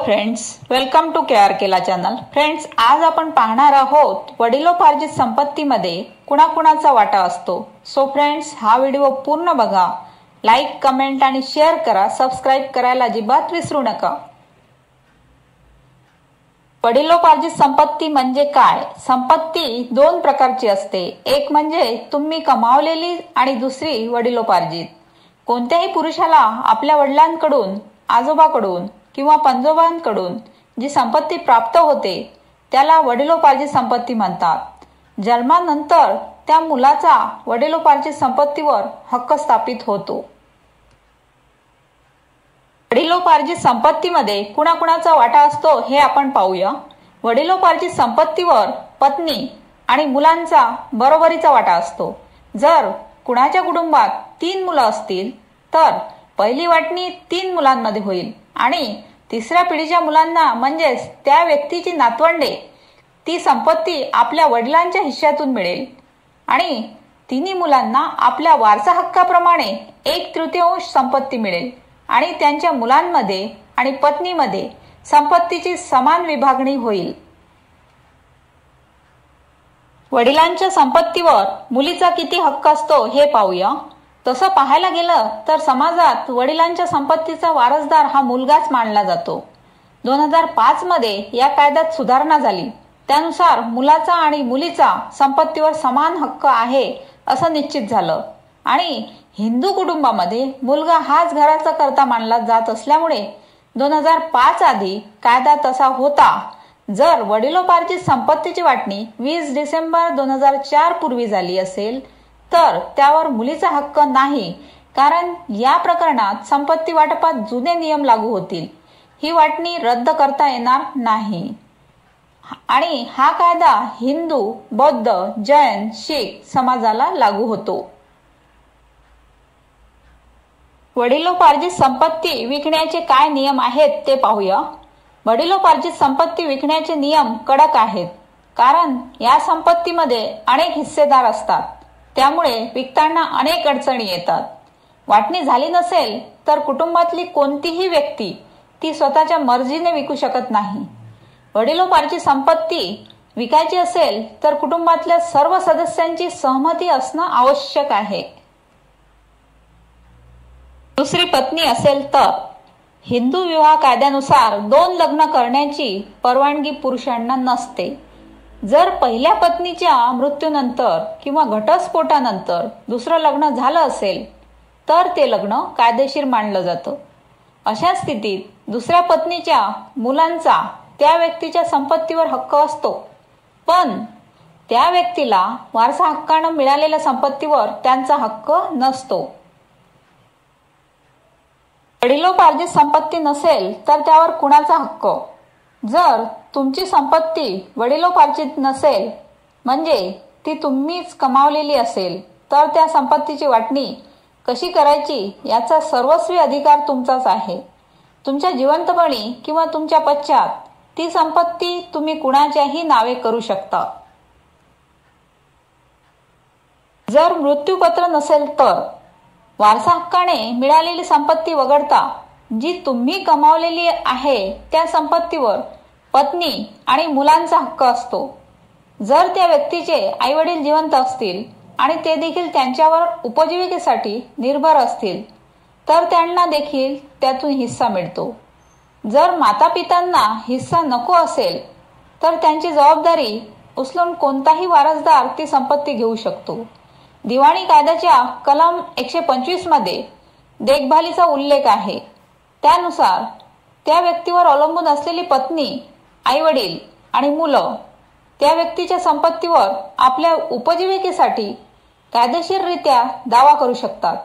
Friends, welcome to K R केला channel. Friends, आज आपण पाहणार आहोत वडिलोपार्जित संपत्तीमध्ये कुणाकुणाचा वाटा असतो. सो फ्रेंड्स, हा व्हिडिओ पूर्ण बघा, लाईक, कमेंट आणि शेअर करा. सबस्क्राईब करायला अजिबात विसरू नका. वडिलोपार्जित संपत्ती म्हणजे काय? संपत्ती दोन प्रकारची असते. एक म्हणजे तुम्ही कमावलेली आणि दुसरी वडिलोपार्जित. कोणत्याही पुरुषाला आपल्या वडिलांकडून, आजोबाकडून किंवा पंजोबांकडून जी संपत्ती प्राप्त होते त्याला वडिलोपार्जित संपत्ती म्हणतात. जन्मानंतर त्या मुलाचा वडिलोपार्जित संपत्तीवर हक्क स्थापित होतो. वडिलोपार्जित संपत्तीमध्ये कुणाकुणाचा वाटा असतो हे आपण पाहूया. वडिलोपार्जित संपत्तीवर पत्नी आणि मुलांचा बरोबरीचा वाटा असतो. जर कुणाच्या कुटुंबात 3 मुलं असतील तर पहिली वाटणी 3 मुलांमध्ये होईल आणि तिसऱ्या पिढीच्या मुलांना म्हणजेच त्या व्यक्तीची नातवंडे ती संपत्ती आपल्या वडिलांच्या हिश्श्यातून मिळेल आणि तिन्ही मुलांना आपल्या वारसा हक्काप्रमाणे 1/3 संपत्ती मिळेल आणि त्यांच्या मुलांमध्ये आणि पत्नीमध्ये संपत्तीची समान विभागणी होईल. वडिलांच्या संपत्तीवर मुलीचा किती हक्क असतो हे पाहूया. तसं पाहायला गेलं तर समाजात वडिलांच्या संपत्तीचा वारसदार हा मुलगाच मानला जातो. 2005 मध्ये या कायद्यात सुधारणा झाली. त्यानुसार मुलाचा आणि मुलीचा संपत्तीवर समान हक्क आहे असं निश्चित झालं आणि हिंदू कुटुंबामध्ये मुलगा हाच घराचा कर्ता मानला जात असल्यामुळे 2005 आधी कायदा तसा होता. जर वडिलोपार्जित संपत्तीची वाटणी 20 डिसेंबर 2004 पूर्वी झाली असेल तर त्यावर मुलीचा हक्क नाही, कारण या प्रकरणात संपत्ती वाटपात जुने नियम लागू होतील. ही वाटणी रद्द करता येणार नाही आणि हा कायदा हिंदू, बौद्ध, जैन, शीख समाजाला लागू होतो. वडिलोपार्जित संपत्ती विकण्याचे काय नियम आहेत ते पाहूया. वडिलोपार्जित संपत्ती विकण्याचे नियम कडक आहेत, कारण या संपत्तीमध्ये अनेक हिस्सेदार असतात. त्यामुळे विकताना अनेक अडचणी येतात. वाटणी झाली नसेल तर कुटुंबातली कोणतीही व्यक्ती ती स्वतःच्या मर्जीने विकू शकत नाही. वडिलोपार्जित संपत्ती विकायची असेल तर कुटुंबातल्या सर्व सदस्यांची सहमती असणं आवश्यक आहे. दुसरी पत्नी असेल तर हिंदू विवाह कायद्यानुसार 2 लग्न करण्याची परवानगी पुरुषांना नसते. जर पहिल्या पत्नीच्या मृत्यूनंतर किंवा घटस्फोटानंतर दुसरं लग्न झालं असेल तर ते लग्न कायदेशीर मानलं जातं. अशा स्थितीत दुसऱ्या पत्नीच्या मुलांचा त्या व्यक्तीच्या संपत्तीवर हक्क असतो, पण त्या व्यक्तीला वारसा हक्कानं मिळालेल्या संपत्तीवर त्यांचा हक्क नसतो. वडिलोपार्जित संपत्ती नसेल तर त्यावर कुणाचा हक्क? जर तुमची संपत्ती वडिलोपार्जित नसेल म्हणजे ती तुम्हीच कमावलेली असेल तर त्या संपत्तीची वाटणी कशी करायची याचा सर्वस्वी अधिकार तुमचाच आहे. तुमच्या जिवंतपणी किंवा तुमच्या पश्चात ती संपत्ती तुम्ही कुणाच्याही नावे करू शकता. जर मृत्यूपत्र नसेल तर वारसा हक्काने मिळालेली संपत्ती वगळता जी तुम्ही कमावलेली आहे त्या संपत्तीवर पत्नी आणि मुलांचा हक्क असतो. जर त्या व्यक्तीचे आईवडील जिवंत असतील आणि ते देखील त्यांच्यावर उपजीविकेसाठी निर्भर असतील तर त्यांना देखील त्यातून हिस्सा मिळतो. जर मातापित्यांना हिस्सा नको असेल तर त्यांची जबाबदारी उचलून कोणताही वारसदार ती संपत्ती घेऊ शकतो. दिवाणी कायद्याच्या कलम 125 मध्ये देखभालीचा उल्लेख आहे. त्यानुसार त्या व्यक्तीवर अवलंबून असलेली पत्नी, आईवडील आणि मुलं त्या व्यक्तीच्या संपत्तीवर आपल्या उपजीविकेसाठी कायदेशीररित्या दावा करू शकतात.